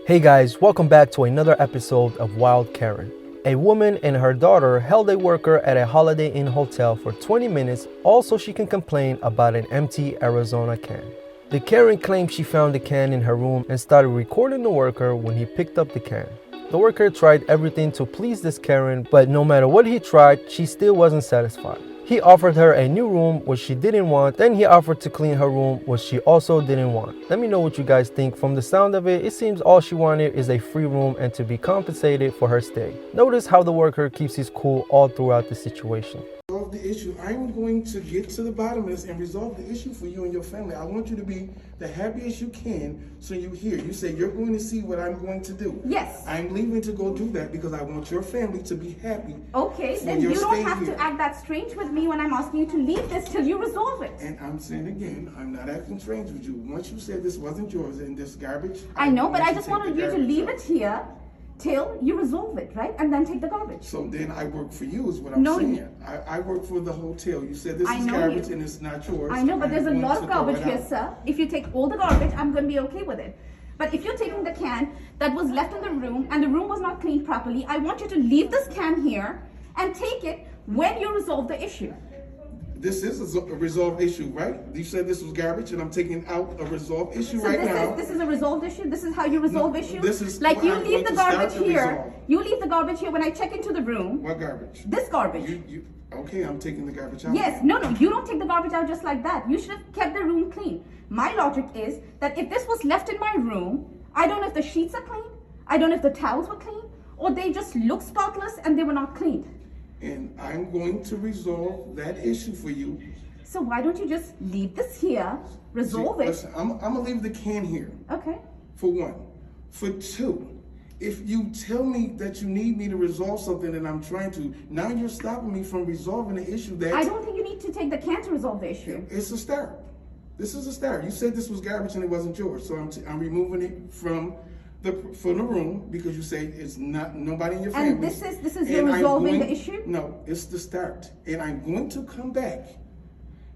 Hey guys, welcome back to another episode of Wild Karen. A woman and her daughter held a worker at a Holiday Inn hotel for 20 minutes all so she can complain about an empty Arizona can. The Karen claimed she found the can in her room and started recording the worker when he picked up the can. The worker tried everything to please this Karen, but no matter what he tried, she still wasn't satisfied. He offered her a new room, which she didn't want. Then he offered to clean her room, which she also didn't want. Let me know what you guys think. From the sound of it, it seems all she wanted is a free room and to be compensated for her stay. Notice how the worker keeps his cool all throughout the situation. Resolve the issue. I'm going to get to the bottom of this and resolve the issue for you and your family. I want you to be the happiest you can so you hear. You say you're going to see what I'm going to do. Yes. I'm leaving to go do that because I want your family to be happy. Okay, then you don't have to act that strange with me when I'm asking you to leave this till you resolve it. And I'm saying again, I'm not acting strange with you. Once you said this wasn't yours and this garbage. I know, but I just wanted you to leave it here till you resolve it, right? And then take the garbage. So then I work for you is what I'm saying. I work for the hotel. You said this is garbage and it's not yours. I know, but there's a lot of garbage here, sir. If you take all the garbage, I'm going to be okay with it. But if you're taking the can that was left in the room and the room was not cleaned properly, I want you to leave this can here and take it when you resolve the issue. This is a resolved issue, right? You said this was garbage, and I'm taking out a resolved issue now. This is a resolved issue? This is how you resolve issues? This is like you leave the garbage here. You leave the garbage here when I check into the room. What garbage? This garbage. Okay, I'm taking the garbage out. Yes, no, you don't take the garbage out just like that. You should have kept the room clean. My logic is that if this was left in my room, I don't know if the sheets are clean, I don't know if the towels were clean, or they just look spotless and they were not cleaned. And I'm going to resolve that issue for you. So why don't you just leave this here, resolve it? Listen, I'm going to leave the can here. Okay. For one. For two, if you tell me that you need me to resolve something and I'm trying to, now you're stopping me from resolving the issue that... I don't think you need to take the can to resolve the issue. It's a start. This is a start. You said this was garbage and it wasn't yours. So I'm removing it from the room because you say it's not nobody in your family. And this is you resolving the issue? No, it's the start. And I'm going to come back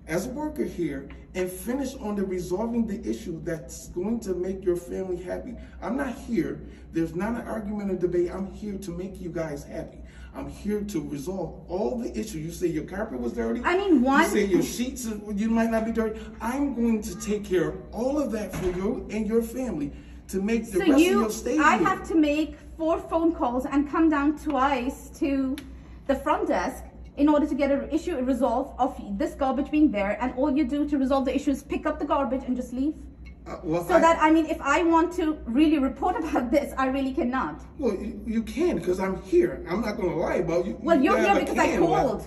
as a worker here and finish on the resolving the issue that's going to make your family happy. I'm not here. There's not an argument or debate. I'm here to make you guys happy. I'm here to resolve all the issues. You say your carpet was dirty. I mean, one. You say your sheets, you might not be dirty. I'm going to take care of all of that for you and your family to make the rest of your stay here. I have to make 4 phone calls and come down twice to the front desk in order to get an issue resolved of this garbage being there, and all you do to resolve the issue is pick up the garbage and just leave? If I want to really report about this, I really cannot. Well, you can, because I'm here. I'm not going to lie about you. Well, you're here because I called.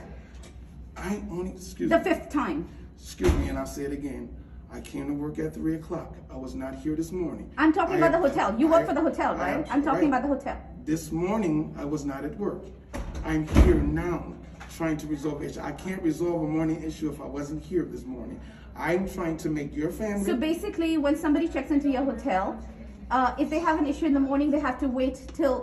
I only, excuse me. The 5th time. Excuse me, and I'll say it again. I came to work at 3 o'clock. I was not here this morning. I'm talking about the hotel. You work for the hotel, right? I'm talking about the hotel. This morning, I was not at work. I'm here now trying to resolve issues. I can't resolve a morning issue if I wasn't here this morning. I'm trying to make your family... So basically, when somebody checks into your hotel, if they have an issue in the morning, they have to wait till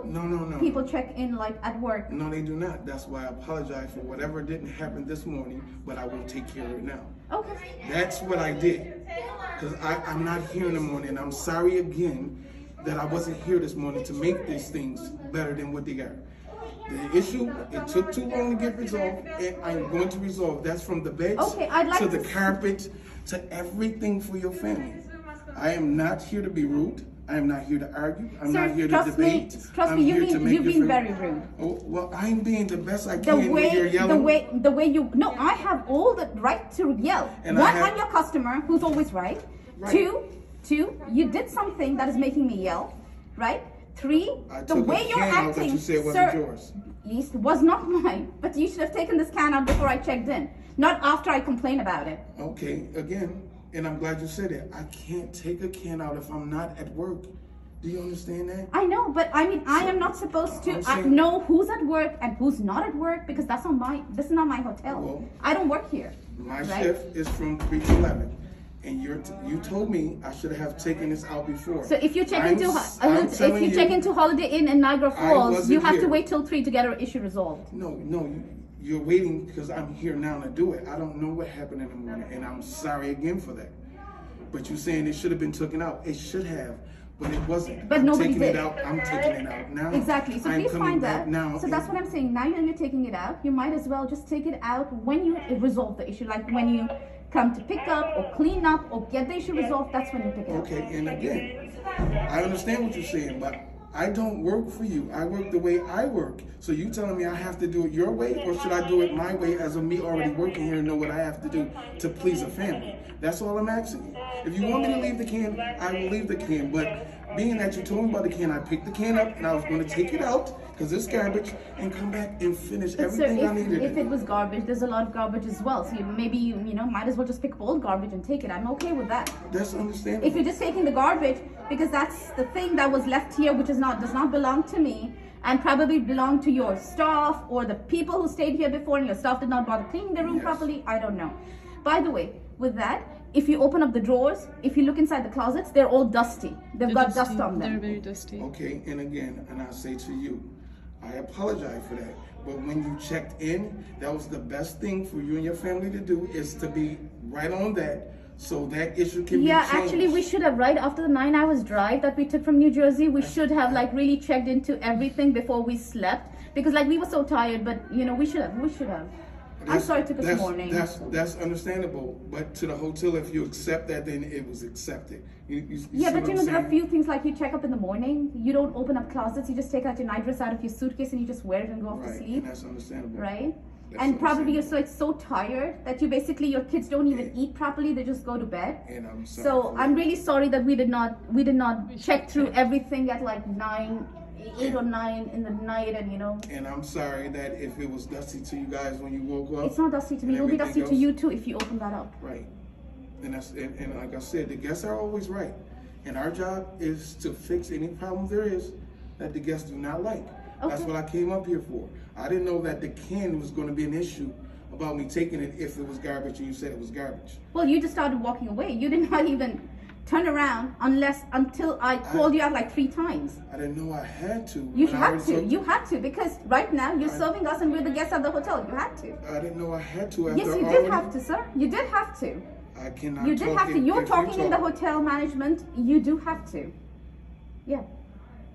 people check in, like at work. No, they do not. That's why I apologize for whatever didn't happen this morning, but I will take care of it now. Okay. That's what I did. Because I'm not here in the morning. I'm sorry again that I wasn't here this morning to make these things better than what they got. The issue, it took too long to get resolved, and I'm going to resolve. That's from the beds to the carpet to everything for your family. I am not here to be rude. I am not here to argue. I'm not here to debate. Trust me, you've been very rude. Oh, well, I'm being the best I can when you're yelling. The way you... No, I have all the right to yell. And one, I'm your customer, who's always right. Two, you did something that is making me yell, right? 3, the way you're acting, you said wasn't yours. It was not mine, but you should have taken this can out before I checked in, not after I complained about it. Okay, again, and I'm glad you said it. I can't take a can out if I'm not at work. Do you understand that? I know, but I mean, I am not supposed to know who's at work and who's not at work because this is not my hotel. Well, I don't work here. My shift is from 3 to 11. And you told me I should have taken this out before. So if you check into Holiday Inn in Niagara Falls, you have to wait till 3 to get an issue resolved. No, you're waiting because I'm here now to do it. I don't know what happened in the morning, and I'm sorry again for that. But you're saying it should have been taken out. It should have. when it wasn't. But I'm nobody taking did. it out. I'm taking it out now. Exactly. So I'm please coming find back that. now. So that's what I'm saying. Now you're taking it out. You might as well just take it out when you resolve the issue. Like when you come to pick up or clean up or get the issue resolved, that's when you pick it up. Okay, and again, I understand what you're saying, but I don't work for you. I work the way I work. So you telling me I have to do it your way, or should I do it my way as of me already working here and know what I have to do to please a family? That's all I'm asking you. If you want me to leave the can, I will leave the can. But being that you told me about the can, I picked the can up and I was going to take it out because it's garbage and come back and finish everything So I needed. if it was garbage, there's a lot of garbage as well. So maybe you might as well just pick up old garbage and take it. I'm okay with that. That's understandable. If you're just taking the garbage because that's the thing that was left here, which does not belong to me and probably belong to your staff or the people who stayed here before and your staff did not bother cleaning the room properly, I don't know. By the way, with that, if you open up the drawers, if you look inside the closets, they're all dusty. They've got dust on them. They're very dusty. Okay, and again, and I say to you, I apologize for that. But when you checked in, that was the best thing for you and your family to do, is to be right on that, so that issue can be changed. Actually, we should have, right after the 9 hours drive that we took from New Jersey, we should have like really checked into everything before we slept, because like we were so tired. But we should have. I'm sorry it took us morning. That's understandable, but to the hotel, if you accept that, then it was accepted. You see But what I'm there are a saying? few things like you check up in the morning, you don't open up closets, you just take out your nightdress out of your suitcase and you just wear it and go off to Right, sleep. and that's understandable. Right? That's And probably you're understandable. so tired that your kids don't even eat properly, they just go to bed. And I'm sorry. So I'm really sorry that we did not check through everything at like 8 or 9 in the night, and And I'm sorry that if it was dusty to you guys when you woke up. it's not dusty to me. and It'll be everything dusty to else. you too if you open that up. Right. And and like I said, the guests are always right. And our job is to fix any problem there is that the guests do not like. That's Okay. what I came up here for. I didn't know that the can was going to be an issue about me taking it if it was garbage and you said it was garbage. Well, you just started walking away. You did not even turn around until I called you out like 3 times. I didn't know I had to. You when I had already to. told- You had to, because right now you're serving us and we're the guests of the hotel. You had to. I didn't know I had to. Yes, after you already- did have to, sir. You did have to. I cannot. You did talk have to. if You're you talking in the talk. hotel management. You do have to. Yeah.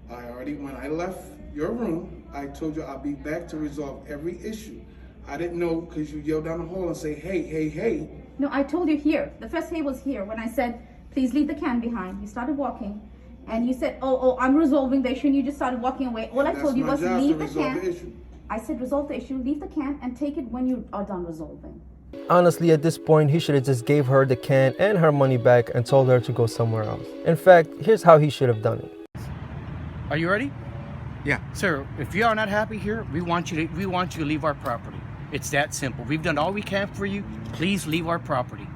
When I left your room, I told you I'll be back to resolve every issue. I didn't know because you yelled down the hall and say, hey, hey, hey. No, I told you here. The first hey was here when I said, please leave the can behind. You started walking. And you said, oh, I'm resolving the issue. And you just started walking away. All I That's told you my was job leave to the resolve can. the issue. I said resolve the issue, leave the can, and take it when you are done resolving. Honestly, at this point, he should have just gave her the can and her money back and told her to go somewhere else. In fact, here's how he should have done it. Are you ready? Yeah. Sir, if you are not happy here, we want you to leave our property. It's that simple. We've done all we can for you. Please leave our property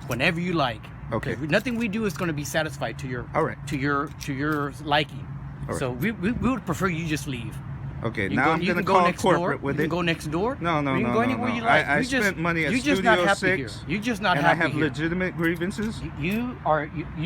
whenever you like. Okay. Nothing we do is going to be satisfied to your All right. to your liking. All right. So we would prefer you just leave. Okay, You now I'm you going to can go call next door. corporate with You it. can go next door. No, no, You can no, go no, anywhere no. you like. I You just- spent money at you're just Studio not happy 6, here. You're just not and happy I have here. legitimate grievances. You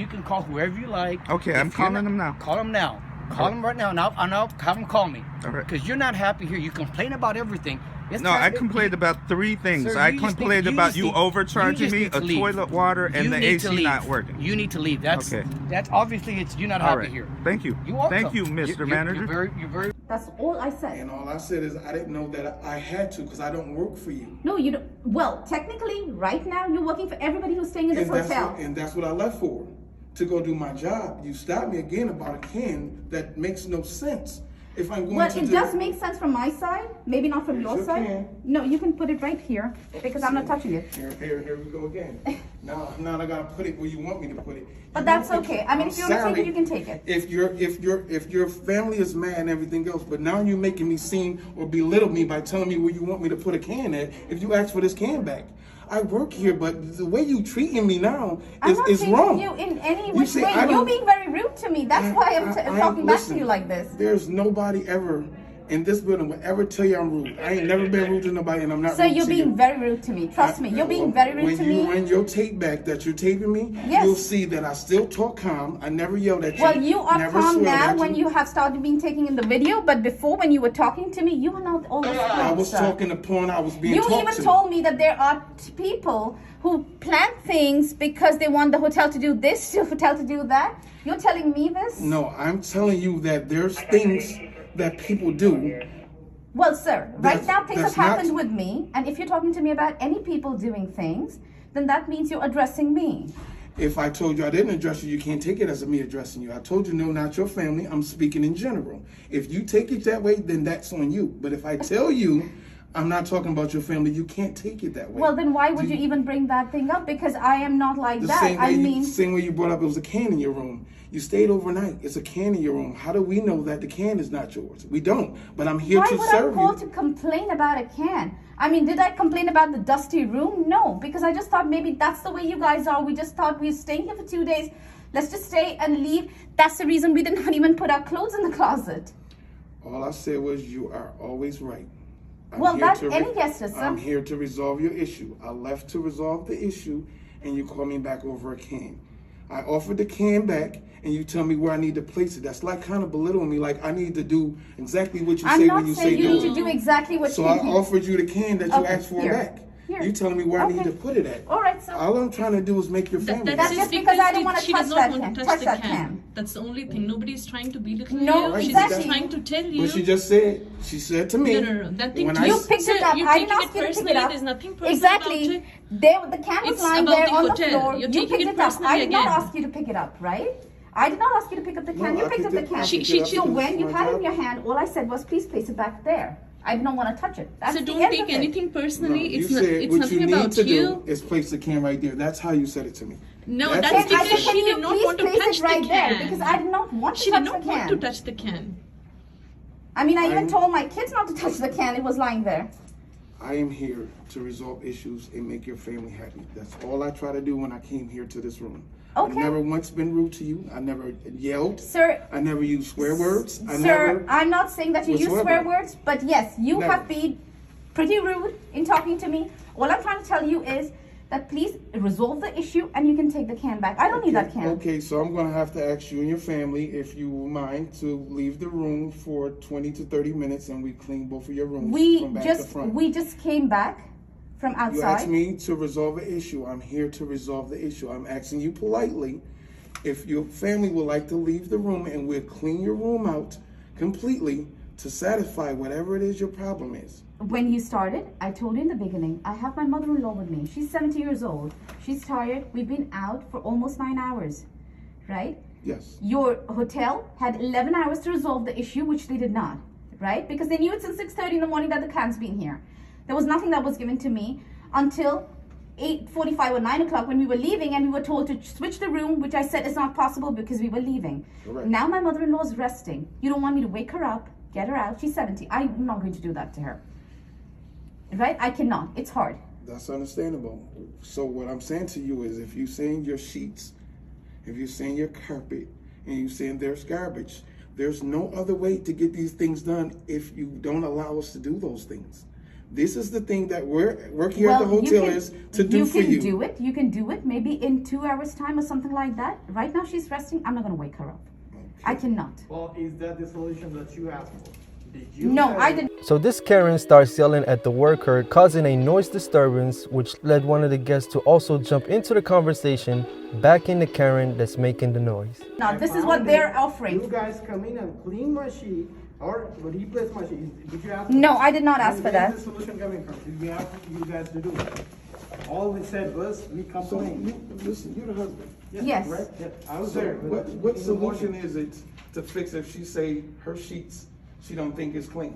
can call whoever you like. Okay, If I'm you're calling not- them now. Call them now. Call them right now, and I'll have them call me. All right. Because you're not happy here. You complain about everything. It's No, time I to- complained about 3 things. Sir, I you just complained need- about just you need- overcharging you just me, need to a leave. toilet water, and You the need to AC not leave. working. You need to leave. That's Okay. obviously you're not All happy right. here. Thank you. You're welcome. Thank you, Mr. You're Manager. You're very. That's all I said. And all I said is I didn't know that I had to because I don't work for you. No, you don't. Well, technically, right now, you're working for everybody who's staying in this hotel. And that's what I left for, to go do my job. You stopped me again about a can that makes no sense. If I'm going Well, to it do does make sense from my side, maybe not from Yes, your you side. can. No, you can put it right here because I'm not touching it. Here we go again. Now I gotta put it where you want me to put it. But that's okay. I mean, if you want to take it, you can take it. If your family is mad and everything else, but now you're making me seem or belittle me by telling me where you want me to put a can at. If you ask for this can back, I work here, but the way you treating me now I'm is not is treating wrong. you in any You which see, way. I You're don't- being very rude to me. That's why I'm talking back to listen, you like this. There's nobody ever in this building will ever tell you I'm rude. I ain't never been rude to nobody, and I'm not So rude you're to being you. very rude to me. Trust me, you're being very rude to When you me. run your tape back that you're taping me, Yes. you'll see that I still talk calm. I never yelled at you. Well, you are never calm swelled now at when you have started being taken in the video, but before when you were talking to me, you were not always calm. I was sir. talking the point I was being You talked even to. told me that there are people who plan things because they want the hotel to do this, the hotel to do that. You're telling me this? No, I'm telling you that there's things that people do. Well, sir, right now things have that's not- happened with me, and if you're talking to me about any people doing things, then that means you're addressing me. If I told you I didn't address you, you can't take it as me addressing you. I told you, no, not your family. I'm speaking in general. If you take it that way, then that's on you. But if I tell you I'm not talking about your family, you can't take it that way. Well, then why would you even bring that thing up? Because I am not like The that. same way you brought up it was a can in your room. You stayed overnight. It's a can in your room. How do we know that the can is not yours? We don't. But I'm here why to would serve I call you. to complain about a can? I mean, did I complain about the dusty room? No, because I just thought maybe that's the way you guys are. We just thought we were staying here for 2 days. Let's just stay and leave. That's the reason we did not even put our clothes in the closet. All I said was you are always right. I'm Well, here that's to any guess, sir. I'm here to resolve your issue. I left to resolve the issue, and you call me back over a can. I offered the can back, and you tell me where I need to place it. That's like kind of belittling me, like I need to do exactly what you I'm say not when you saying say you do need it. to do exactly what So you I need. offered you the can that you Okay, asked for here. back. Here. You telling me where I need Okay. to put it at. All right, sir. All I'm trying to do is make your family That's happy. just because I don't want to she touch does that not can. want to Touch the that can. can. That's the only thing. Nobody's trying to belittle No, you. She's exactly. just trying to tell you. But she just said, she said to me, No. That thing when to I You s- picked Sir, it up. you're I didn't taking ask it you to pick it personally. up. There's nothing personal Exactly. about it. The can was It's lying about there the on the hotel. floor. You're You taking picked it it up. I personally did not again. ask you to pick it up, right? I did not ask you to pick up the can. No, You I picked up picked the it- can. I She- picked it up she- So because when it's you my had it in job. your hand, all I said was, please place it back there. I did not want to touch it. That's So the don't end take of it. anything No, personally. you It's not. said It's what nothing you need about to you. do is place the can right there. That's how you said it to me. No, That's that's what you I because said, said. she can you did not please want to place touch it right the there? can. Because I did not want to She touch did the not can. want to touch the can. I mean, I even told my kids not to touch the can. It was lying there. I am here to resolve issues and make your family happy. That's all I try to do when I came here to this room. Okay. I've never once been rude to you. I never yelled. Sir, I never used swear words. I Sir, never. I'm not saying that you use whatsoever. swear words, but yes, you Never. have been pretty rude in talking to me. All I'm trying to tell you is that please resolve the issue and you can take the can back. I don't need that can. Okay, so I'm gonna have to ask you and your family if you will mind to leave the room for 20 to 30 minutes, and we clean both of your rooms from back to front. We just came back from You asked outside. me to resolve an issue. I'm here to resolve the issue. I'm asking you politely if your family would like to leave the room, and we'll clean your room out completely to satisfy whatever it is your problem is. When you started, I told you in the beginning, I have my mother-in-law with me. She's 70 years old. She's tired. We've been out for almost 9 hours, right? Yes. Your hotel had 11 hours to resolve the issue, which they did not, right? Because they knew it since 6:30 in the morning that the can's been here. There was nothing that was given to me until 8:45 or 9 o'clock when we were leaving, and we were told to switch the room, which I said is not possible because we were leaving. Correct. Now my mother-in-law is resting. You don't want me to wake her up, get her out. She's 70. I'm not going to do that to her. Right? I cannot. It's hard. That's understandable. So what I'm saying to you is, if you're saying your sheets, if you're saying your carpet, and you're saying there's garbage, there's no other way to get these things done if you don't allow us to do those things. This is the thing that work here at the hotel is to do for you. You can do it. You can do it maybe in 2 hours' time or something like that. Right now she's resting. I'm not going to wake her up. I cannot. Well, is that the solution that you asked for? Did you No, say- I didn't. So this Karen starts yelling at the worker, causing a noise disturbance, which led one of the guests to also jump into the conversation, backing the Karen that's making the noise. Now, this is I what found they're that offering. You guys come in and clean my sheet or replace my sheet. Did you ask? No, I did not ask for Where's that. the solution coming from? Did we ask you guys to do it? All we said was we So complained. listen, you're the husband. Yes. Right? Yeah, I was So there. what solution is it to fix if she say her sheets she don't think is clean?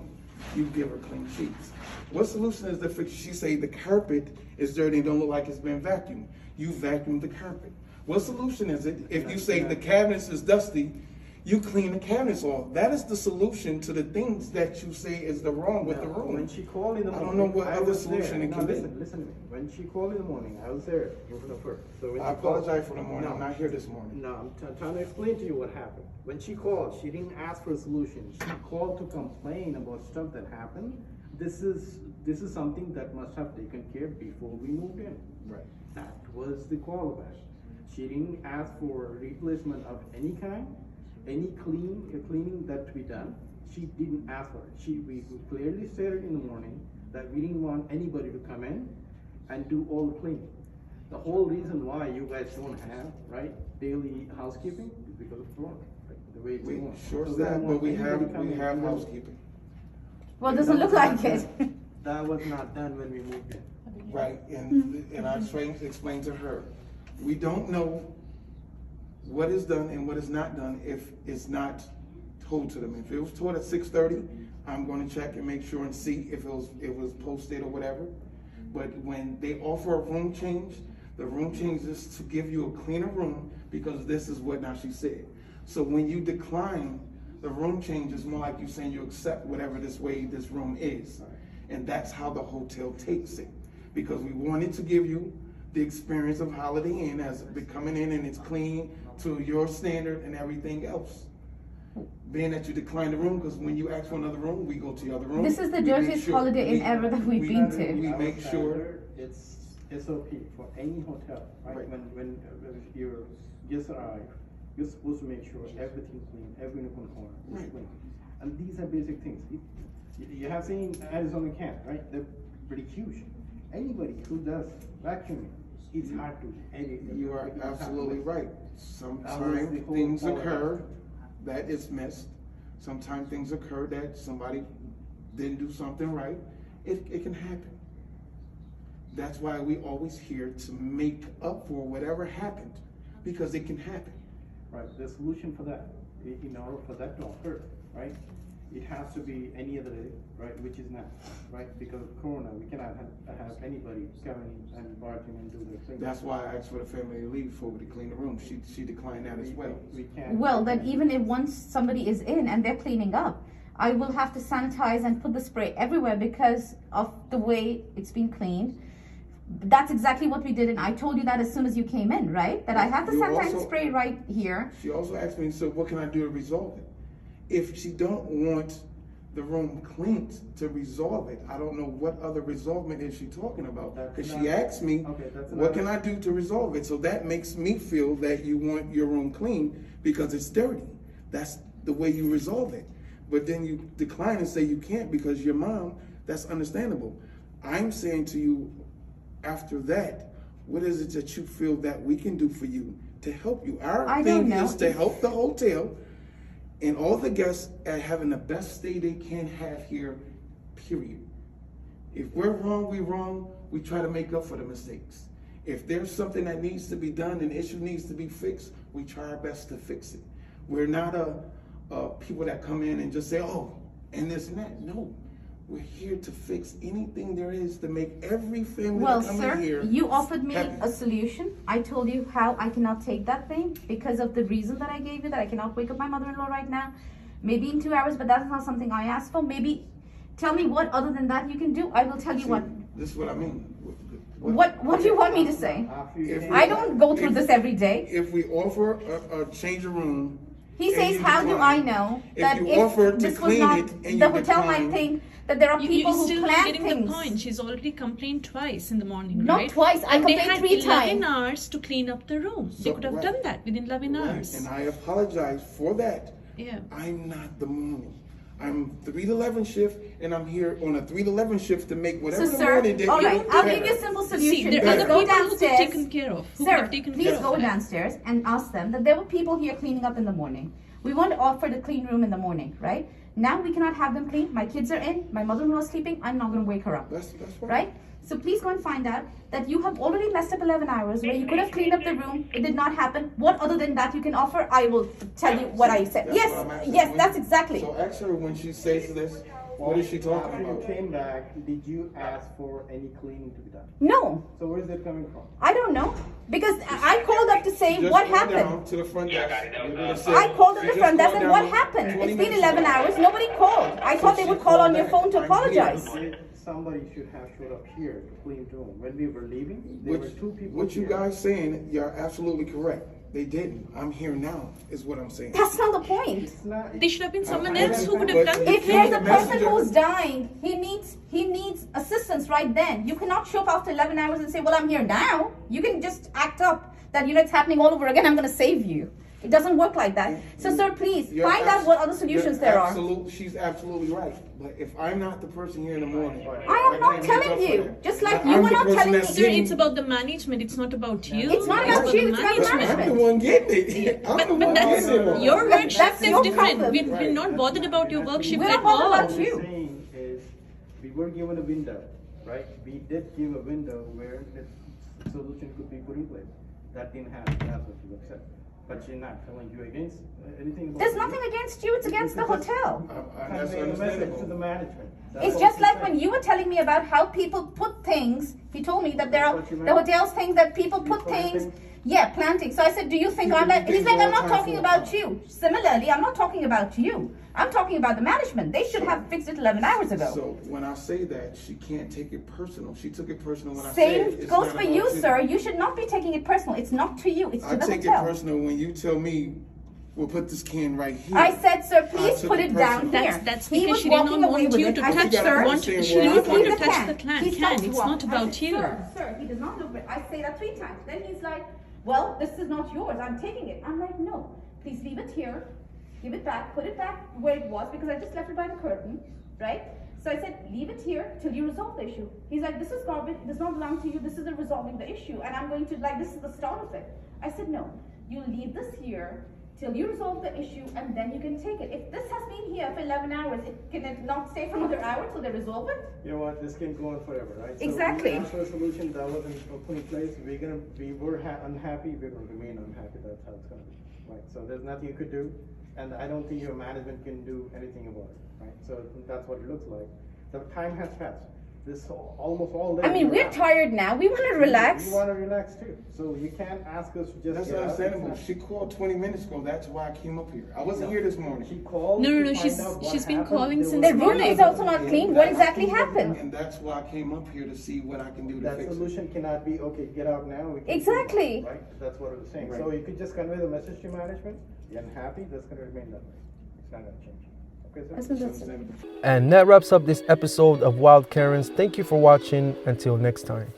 You give her clean sheets. What solution is to fix? She say the carpet is dirty and don't look like it's been vacuumed. You vacuum the carpet. What solution is it if you say the cabinets is dusty? You clean the cabinets off. That is the solution to the things that you say is the wrong with the room. When she called in the I morning, don't know what other was solution there. it No, can be. listen to me. When she called in the morning, I was there in front of her. So when I she called- apologize for the morning. No. I'm not here this morning. No, I'm trying to explain to you what happened. When she called, she didn't ask for a solution. She called to complain about stuff that happened. This is something that must have taken care before we moved in. Right. That was the call about it. She didn't ask for replacement of any kind, any cleaning that to be done. She didn't ask for it. We clearly stated in the morning that we didn't want anybody to come in and do all the cleaning. The whole reason why you guys don't have, right, daily housekeeping is because of Corona, right? The way it's We going. sure So as we don't that, want but we anybody coming in. have housekeeping. Well, it doesn't look like it. That was not done when we moved in. Right, and I explained to her, we don't know what is done and what is not done if it's not told to them. If it was told at 6:30, I'm gonna check and make sure and see if it was posted or whatever. But when they offer a room change, the room change is to give you a cleaner room because this is what now she said. So when you decline the room change, it's more like you saying you accept whatever this way this room is. And that's how the hotel takes it. Because we wanted to give you the experience of Holiday Inn as coming in and it's clean to your standard and everything else. Being that you decline the room, because when you ask for another room, we go to the other room. This is the We make dirtiest sure- Holiday Inn we- ever that we've been to. We Our make sure. standard, it's SOP for any hotel, right? Right. When your guests arrive, you're supposed to make sure everything's clean, every nook and corner is Right. clean. And these are basic things. You have seen Arizona camp, right? They're pretty huge. Anybody who does vacuuming, it's hard to edit. You are It's hard to absolutely mess. right. That was Sometimes the whole things point. occur that is missed. Sometimes things occur that somebody didn't do something right. It can happen. That's why we always here to make up for whatever happened, because it can happen. Right, the solution for that, in order for that to occur, right? It has to be any other day, right, which is not, right? Because of Corona, we cannot have anybody coming and barging and do their thing. That's why I asked for the family to leave before we clean the room. She declined that as well. We can't. Well, then even if once somebody is in and they're cleaning up, I will have to sanitize and put the spray everywhere because of the way it's been cleaned. That's exactly what we did, and I told you that as soon as you came in, right? That I have the You sanitize also- spray right here. She also asked me, so what can I do to resolve it? If she don't want the room cleaned to resolve it, I don't know what other resolvement is she talking about. That's Because not- she asked me, Okay, that's what another- can I do to resolve it? So that makes me feel that you want your room clean because it's dirty. That's the way you resolve it. But then you decline and say you can't because your mom, that's understandable. I'm saying to you, after that, what is it that you feel that we can do for you to help you? Our I thing don't know. is to help the hotel and all the guests at having the best stay they can have here, period. If we're wrong, we're wrong. We try to make up for the mistakes. If there's something that needs to be done, an issue needs to be fixed, we try our best to fix it. We're not people that come in and just say, oh, and this and that. No, we're here to fix anything there is to make every family Well, that come sir, in here you offered me happy. a solution. I told you how I cannot take that thing because of the reason that I gave you, that I cannot wake up my mother-in-law right now. Maybe in 2 hours, but that's not something I asked for. Maybe tell me what other than that you can do. I will tell you See, what. This is what I mean. What do you want me to say? After you If came- we- I don't go through this every day. If we offer a change of room. He and says, you how do I decline, know if that you if offer to this was clean not, it and the you hotel decline- might think that there are people You're who still plan getting things. the point. She's already complained twice in the morning, Not right? twice. I And they complained had 3 11 times. hours to clean up the room. They So, could have right. done that within 11 Right, hours. and I apologize for that. Yeah. I'm not the morning. I'm 3 to 11 shift, and I'm here on a 3 to 11 shift to make So, whatever the sir, morning that all you right, I'll better. give you a simple See, solution. there are Better. other Go people who could downstairs. taken care of. Who Sir, have taken please care of go that. downstairs and ask them that there were people here cleaning up in the morning. We want to offer the clean room in the morning, right? Now we cannot have them clean. My kids are in. My mother-in-law is sleeping. I'm not going to wake her up. That's fine. Right? So please go and find out that you have already messed up 11 hours where you could have cleaned up the room. It did not happen. What other than that you can offer? I will tell you what I said. That's Yes, what I'm asking. yes, When- that's exactly. So ask her when she says this, What is she talking After you about? came back, did you ask for any cleaning to be done? No, So where is that coming from? I don't know. Because I called up to say Just what go down happened. to the front desk. I called up the front desk and what happened? It's been 11 hours, nobody called. I thought they would call on your phone to apologize. Somebody should have showed up here to clean the room. When we were leaving, there were two people What you here. guys saying, you're absolutely correct. They didn't. I'm here now, is what I'm saying. That's not the point. It's not. There should have been someone I else who would have but done If it. there's a the person messenger- who's dying, he needs assistance right then. You cannot show up after 11 hours and say, well, I'm here now. You can just act up that, it's happening all over again, I'm going to save you. It doesn't work like that. So, sir, please, You're find out what other you're solutions there are. She's absolutely right. But if I'm not the person here in the morning, I am not can't make telling up for you. that. Just like But you I'm were the not person telling me. that's Sir, getting- it's about the management. It's not about you. It's not about you, it's about I'm the management. one getting it. I'm the But one that's getting it. your work shift That's is your different. problem. We're not bothered about your work shift We're at not bothered all. about What you. we're saying is, we were given a window, right? We did give a window where the solution could be put in place. That didn't happen, that's what you upset. But she's not telling you against anything about There's you. nothing against you, it's against the hotel. That's Convey the message to the understandable. management. That's It's all just she's like saying. when you were telling me about how people put things. He told me that there are That's what you the meant? hotels think that people You put plant things. things? Yeah, planting. So I said, do you think People I'm like? do He's things like, I'm all not the time talking for about fun. you. Similarly, I'm not talking about you. I'm talking about the management. They should have fixed it 11 hours ago. So when I say that, she can't take it personal. She took it personal when I said Same it's goes not for about you, sir. You should not be taking it personal. It's not to you. It's to I the take hotel. it personal when you tell me, we'll put this can right here. I said, sir, I please took put it it down personal. here. That's He because was she did not walking away want with you it. to I said, touch. sir, She please didn't want leave to the touch can. the can. He stopped It's walking. not about I said, you. Sir, he does not look it. I say that 3 times. Then he's like, well, this is not yours. I'm taking it. I'm like, no, please leave it here. Give it back. Put it back where it was because I just left it by the curtain, right? So I said, leave it here till you resolve the issue. He's like, this is garbage. It does not belong to you. This is the resolving the issue. And I'm going to, this is the start of it. I said, no, you leave this here till you resolve the issue and then you can take it. If this has been here for 11 hours, can it not stay for another hour till they resolve it? You know what, this can go on forever, right? Exactly. So we asked for a solution that wasn't put in place, we were unhappy, we're gonna remain unhappy, that's how it's gonna be, right? So there's nothing you could do, and I don't think your management can do anything about it, right? So that's what it looks like. The time has passed, this almost all day. I mean, we're tired now. We want to relax. We wanna relax too, so you can't ask us to just. That's get up. understandable. She called 20 minutes ago. That's why I came up here. I wasn't here this morning. She called. No, to no, find out what she's been happened. calling There since was The no room morning. is also not clean. What exactly happened? And that's why I came up here to see what I can do to That fix it. solution cannot be, okay, get out now. we can Exactly. do it, Right, that's what it was saying. Right. So you could just convey the message to management, you're unhappy, that's gonna remain that way. It's not gonna change. Okay, sir? That's fantastic. And that wraps up this episode of Wild Karens. Thank you for watching. Until next time.